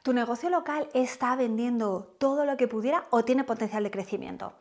¿Tu negocio local está vendiendo todo lo que pudiera o tiene potencial de crecimiento?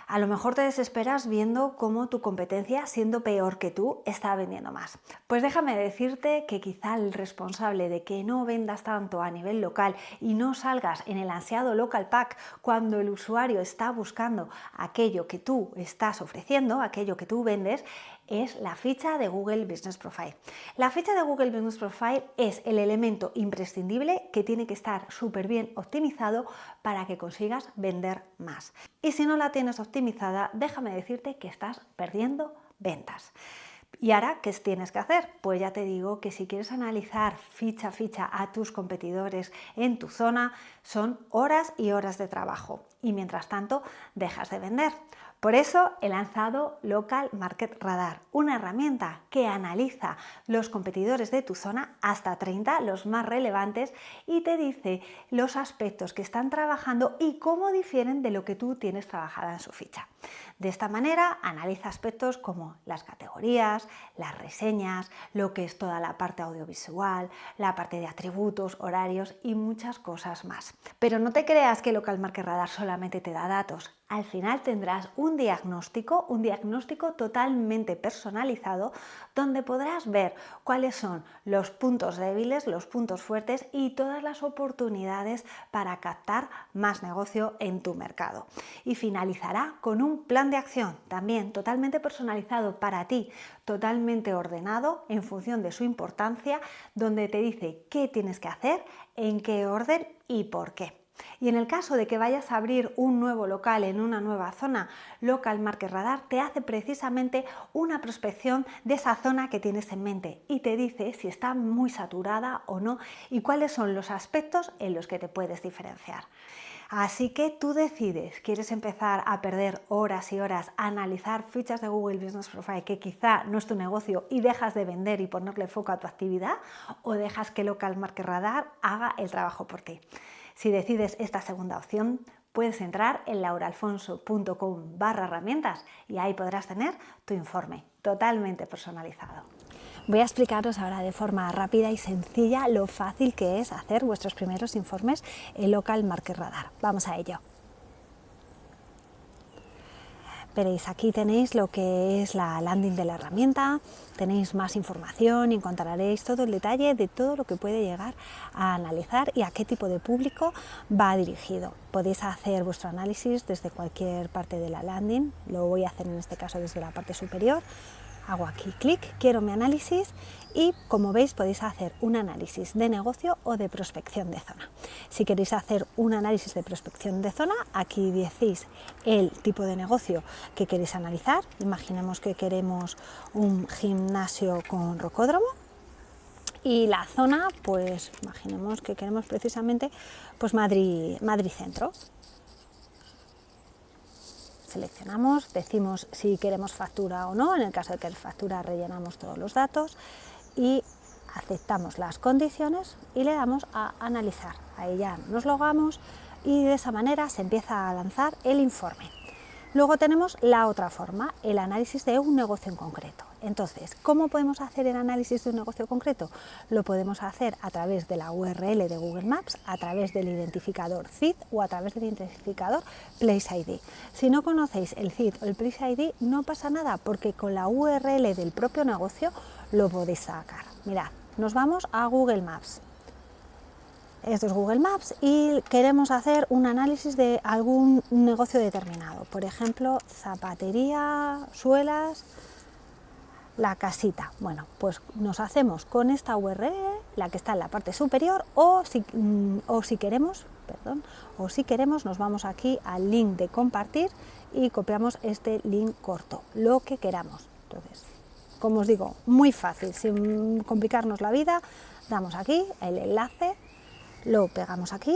A lo mejor te desesperas viendo cómo tu competencia, siendo peor que tú, está vendiendo más. Pues déjame decirte que quizá el responsable de que no vendas tanto a nivel local y no salgas en el ansiado local pack cuando el usuario está buscando aquello que tú estás ofreciendo, aquello que tú vendes, es la ficha de Google Business Profile. La ficha de Google Business Profile es el elemento imprescindible que tiene que estar súper bien optimizado para que consigas vender más. Y si no la tienes optimizada, déjame decirte que estás perdiendo ventas. ¿Y ahora qué tienes que hacer? Pues ya te digo que si quieres analizar ficha a ficha a tus competidores en tu zona, son horas y horas de trabajo y mientras tanto dejas de vender. Por eso he lanzado Local Market Radar, una herramienta que analiza los competidores de tu zona, hasta 30, los más relevantes, y te dice los aspectos que están trabajando y cómo difieren de lo que tú tienes trabajada en su ficha. De esta manera analiza aspectos como las categorías, las reseñas, lo que es toda la parte audiovisual, la parte de atributos, horarios y muchas cosas más. Pero no te creas que Local Market Radar solamente te da datos. Al final tendrás un diagnóstico totalmente personalizado donde podrás ver cuáles son los puntos débiles, los puntos fuertes y todas las oportunidades para captar más negocio en tu mercado. Y finalizará con un plan de acción también totalmente personalizado para ti, totalmente ordenado en función de su importancia, donde te dice qué tienes que hacer, en qué orden y por qué. Y en el caso de que vayas a abrir un nuevo local en una nueva zona, Local Market Radar te hace precisamente una prospección de esa zona que tienes en mente y te dice si está muy saturada o no y cuáles son los aspectos en los que te puedes diferenciar. Así que tú decides, ¿quieres empezar a perder horas y horas a analizar fichas de Google Business Profile que quizá no es tu negocio y dejas de vender y ponerle foco a tu actividad? ¿O dejas que Local Market Radar haga el trabajo por ti? Si decides esta segunda opción, puedes entrar en lauraalfonso.com/herramientas y ahí podrás tener tu informe totalmente personalizado. Voy a explicaros ahora de forma rápida y sencilla lo fácil que es hacer vuestros primeros informes en Local Market Radar. Vamos a ello. Veréis, aquí tenéis lo que es la landing de la herramienta, tenéis más información y encontraréis todo el detalle de todo lo que puede llegar a analizar y a qué tipo de público va dirigido. Podéis hacer vuestro análisis desde cualquier parte de la landing, lo voy a hacer en este caso desde la parte superior. Hago aquí clic, quiero mi análisis y como veis podéis hacer un análisis de negocio o de prospección de zona. Si queréis hacer un análisis de prospección de zona, aquí decís el tipo de negocio que queréis analizar. Imaginemos que queremos un gimnasio con rocódromo y la zona, pues imaginemos que queremos precisamente pues Madrid Centro. Seleccionamos, decimos si queremos factura o no, en el caso de que es factura rellenamos todos los datos y aceptamos las condiciones y le damos a analizar. Ahí ya nos logamos y de esa manera se empieza a lanzar el informe. Luego tenemos la otra forma, el análisis de un negocio en concreto. Entonces, ¿cómo podemos hacer el análisis de un negocio concreto? Lo podemos hacer a través de la URL de Google Maps, a través del identificador CID o a través del identificador Place ID. Si no conocéis el CID o el Place ID, no pasa nada, porque con la URL del propio negocio lo podéis sacar. Mirad, nos vamos a Google Maps. Esto es Google Maps y queremos hacer un análisis de algún negocio determinado, por ejemplo, zapatería, suelas, la casita. Bueno, pues nos hacemos con esta URL, la que está en la parte superior, o si queremos nos vamos aquí al link de compartir y copiamos este link corto, lo que queramos. Entonces, como os digo, muy fácil, sin complicarnos la vida, damos aquí el enlace, lo pegamos aquí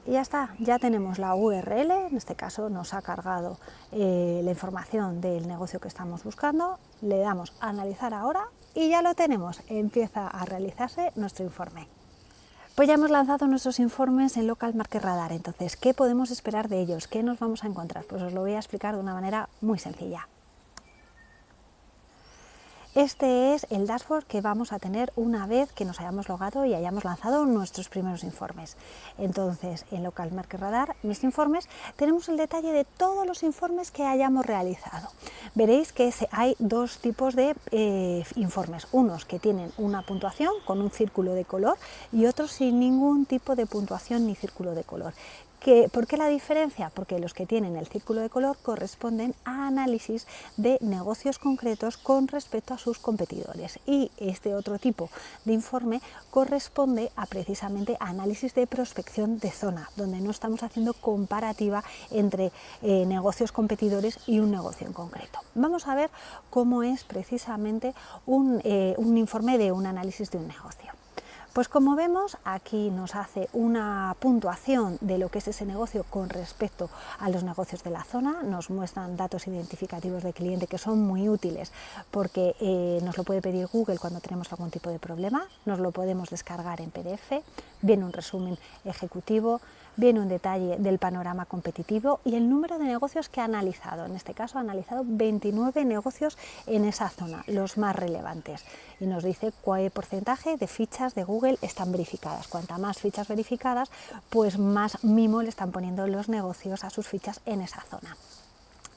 y ya está, ya tenemos la URL, en este caso nos ha cargado la información del negocio que estamos buscando, le damos a analizar ahora y ya lo tenemos, empieza a realizarse nuestro informe. Pues ya hemos lanzado nuestros informes en Local Market Radar, entonces, ¿qué podemos esperar de ellos? ¿Qué nos vamos a encontrar? Pues os lo voy a explicar de una manera muy sencilla. Este es el dashboard que vamos a tener una vez que nos hayamos logado y hayamos lanzado nuestros primeros informes. Entonces, en Local Market Radar, mis informes, tenemos el detalle de todos los informes que hayamos realizado. Veréis que hay dos tipos de informes, unos que tienen una puntuación con un círculo de color y otros sin ningún tipo de puntuación ni círculo de color. ¿Por qué la diferencia? Porque los que tienen el círculo de color corresponden a análisis de negocios concretos con respecto a sus competidores, y este otro tipo de informe corresponde a precisamente a análisis de prospección de zona, donde no estamos haciendo comparativa entre negocios competidores y un negocio en concreto. Vamos a ver cómo es precisamente un informe de un análisis de un negocio. Pues como vemos, aquí nos hace una puntuación de lo que es ese negocio con respecto a los negocios de la zona, nos muestran datos identificativos de cliente que son muy útiles porque nos lo puede pedir Google cuando tenemos algún tipo de problema, nos lo podemos descargar en PDF, viene un resumen ejecutivo, viene un detalle del panorama competitivo y el número de negocios que ha analizado. En este caso ha analizado 29 negocios en esa zona, los más relevantes, y nos dice cuál porcentaje de fichas de Google están verificadas. Cuanta más fichas verificadas, pues más mimo le están poniendo los negocios a sus fichas en esa zona.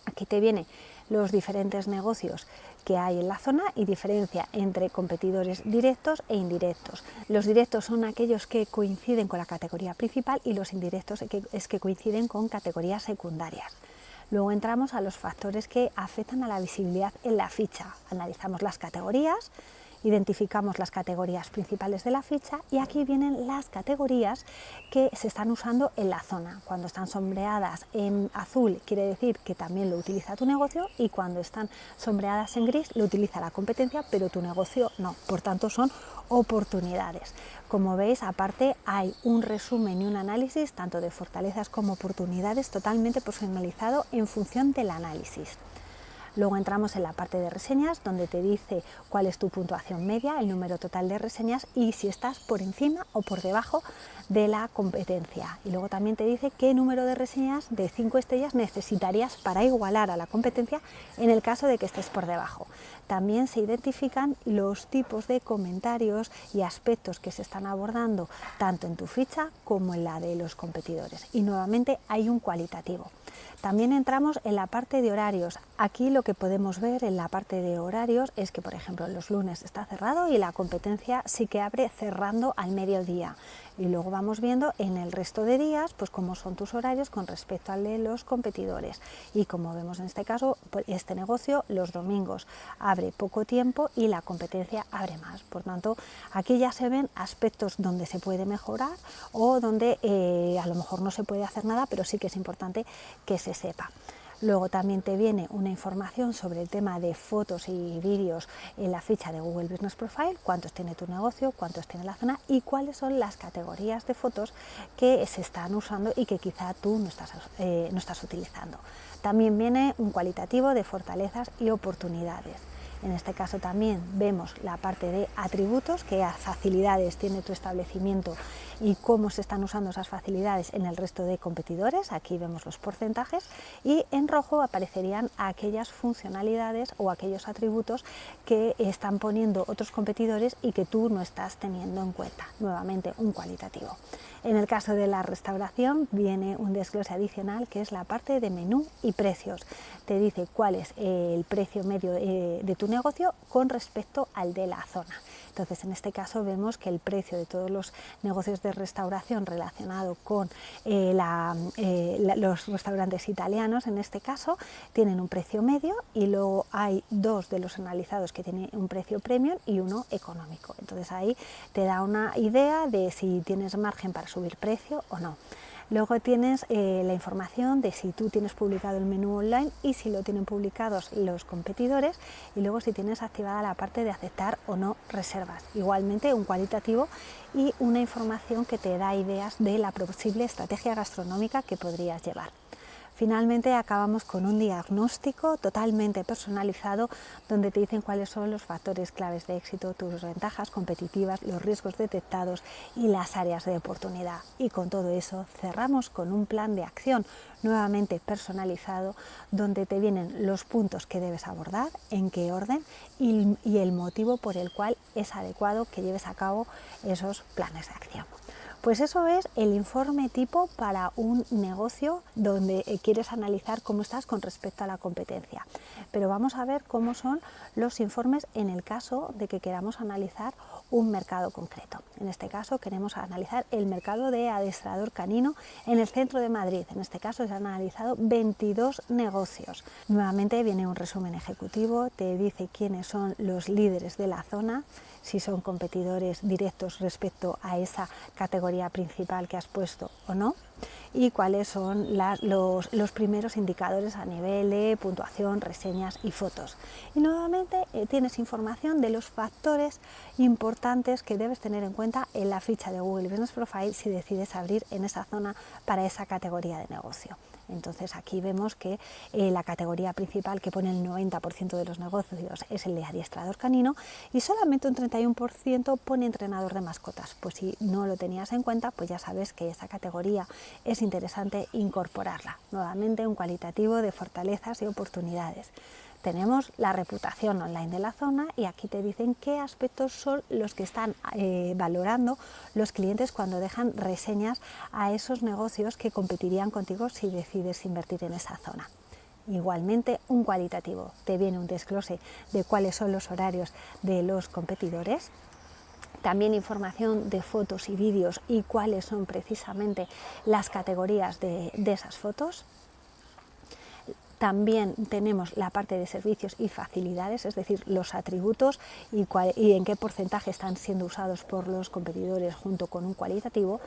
Aquí te viene los diferentes negocios que hay en la zona y diferencia entre competidores directos e indirectos. Los directos son aquellos que coinciden con la categoría principal y los indirectos es que coinciden con categorías secundarias. Luego entramos a los factores que afectan a la visibilidad en la ficha. Analizamos las categorías, identificamos las categorías principales de la ficha y aquí vienen las categorías que se están usando en la zona. Cuando están sombreadas en azul quiere decir que también lo utiliza tu negocio, y cuando están sombreadas en gris lo utiliza la competencia, pero tu negocio no. Por tanto, son oportunidades. Como veis, aparte hay un resumen y un análisis tanto de fortalezas como oportunidades totalmente personalizado en función del análisis. Luego entramos en la parte de reseñas, donde te dice cuál es tu puntuación media, el número total de reseñas y si estás por encima o por debajo de la competencia. Y luego también te dice qué número de reseñas de 5 estrellas necesitarías para igualar a la competencia en el caso de que estés por debajo. También se identifican los tipos de comentarios y aspectos que se están abordando tanto en tu ficha como en la de los competidores. Y nuevamente hay un cualitativo. También entramos en la parte de horarios. Aquí lo que podemos ver en la parte de horarios es que, por ejemplo, los lunes está cerrado y la competencia sí que abre cerrando al mediodía. Y luego vamos viendo en el resto de días pues cómo son tus horarios con respecto al de los competidores. Y como vemos en este caso, pues este negocio los domingos abre poco tiempo y la competencia abre más. Por tanto, aquí ya se ven aspectos donde se puede mejorar o donde a lo mejor no se puede hacer nada, pero sí que es importante que se sepa. Luego también te viene una información sobre el tema de fotos y vídeos en la ficha de Google Business Profile, cuántos tiene tu negocio, cuántos tiene la zona y cuáles son las categorías de fotos que se están usando y que quizá tú no estás utilizando. También viene un cualitativo de fortalezas y oportunidades. En este caso también vemos la parte de atributos, qué facilidades tiene tu establecimiento y cómo se están usando esas facilidades en el resto de competidores. Aquí vemos los porcentajes y en rojo aparecerían aquellas funcionalidades o aquellos atributos que están poniendo otros competidores y que tú no estás teniendo en cuenta. Nuevamente un cualitativo. En el caso de la restauración viene un desglose adicional que es la parte de menú y precios. Te dice cuál es el precio medio de tu negocio con respecto al de la zona. Entonces, en este caso vemos que el precio de todos los negocios de restauración relacionado con los restaurantes italianos, en este caso, tienen un precio medio y luego hay dos de los analizados que tienen un precio premium y uno económico. Entonces ahí te da una idea de si tienes margen para subir precio o no. Luego tienes la información de si tú tienes publicado el menú online y si lo tienen publicados los competidores, y luego si tienes activada la parte de aceptar o no reservas. Igualmente un cualitativo y una información que te da ideas de la posible estrategia gastronómica que podrías llevar. Finalmente acabamos con un diagnóstico totalmente personalizado donde te dicen cuáles son los factores claves de éxito, tus ventajas competitivas, los riesgos detectados y las áreas de oportunidad. Y con todo eso cerramos con un plan de acción nuevamente personalizado donde te vienen los puntos que debes abordar, en qué orden y el motivo por el cual es adecuado que lleves a cabo esos planes de acción. Pues eso es el informe tipo para un negocio donde quieres analizar cómo estás con respecto a la competencia. Pero vamos a ver cómo son los informes en el caso de que queramos analizar un mercado concreto. En este caso queremos analizar el mercado de adestrador canino en el centro de Madrid. En este caso se han analizado 22 negocios. Nuevamente viene un resumen ejecutivo, te dice quiénes son los líderes de la zona, si son competidores directos respecto a esa categoría principal que has puesto o no, y cuáles son los primeros indicadores a nivel de puntuación, reseñas y fotos. Y nuevamente tienes información de los factores importantes que debes tener en cuenta en la ficha de Google Business Profile si decides abrir en esa zona para esa categoría de negocio. Entonces aquí vemos que la categoría principal que pone el 90% de los negocios es el de adiestrador canino y solamente un 31% pone entrenador de mascotas. Pues si no lo tenías en cuenta, pues ya sabes que esa categoría es interesante incorporarla. Nuevamente un cualitativo de fortalezas y oportunidades. Tenemos la reputación online de la zona y aquí te dicen qué aspectos son los que están valorando los clientes cuando dejan reseñas a esos negocios que competirían contigo si decides invertir en esa zona. Igualmente un cualitativo, te viene un desglose de cuáles son los horarios de los competidores. También información de fotos y vídeos y cuáles son precisamente las categorías de esas fotos. También tenemos la parte de servicios y facilidades, es decir, los atributos y en qué porcentaje están siendo usados por los competidores junto con un cualitativo.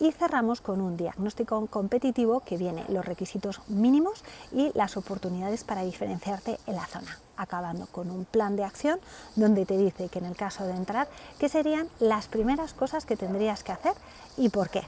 Y cerramos con un diagnóstico competitivo que viene los requisitos mínimos y las oportunidades para diferenciarte en la zona, acabando con un plan de acción donde te dice que en el caso de entrar, qué serían las primeras cosas que tendrías que hacer y por qué.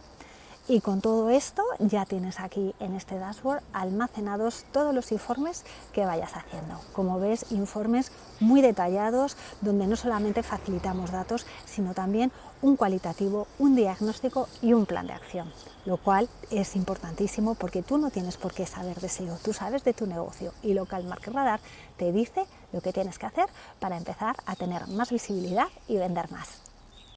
Y con todo esto ya tienes aquí en este dashboard almacenados todos los informes que vayas haciendo. Como ves, informes muy detallados donde no solamente facilitamos datos, sino también un cualitativo, un diagnóstico y un plan de acción, lo cual es importantísimo porque tú no tienes por qué saber de SEO, tú sabes de tu negocio y Local Market Radar te dice lo que tienes que hacer para empezar a tener más visibilidad y vender más.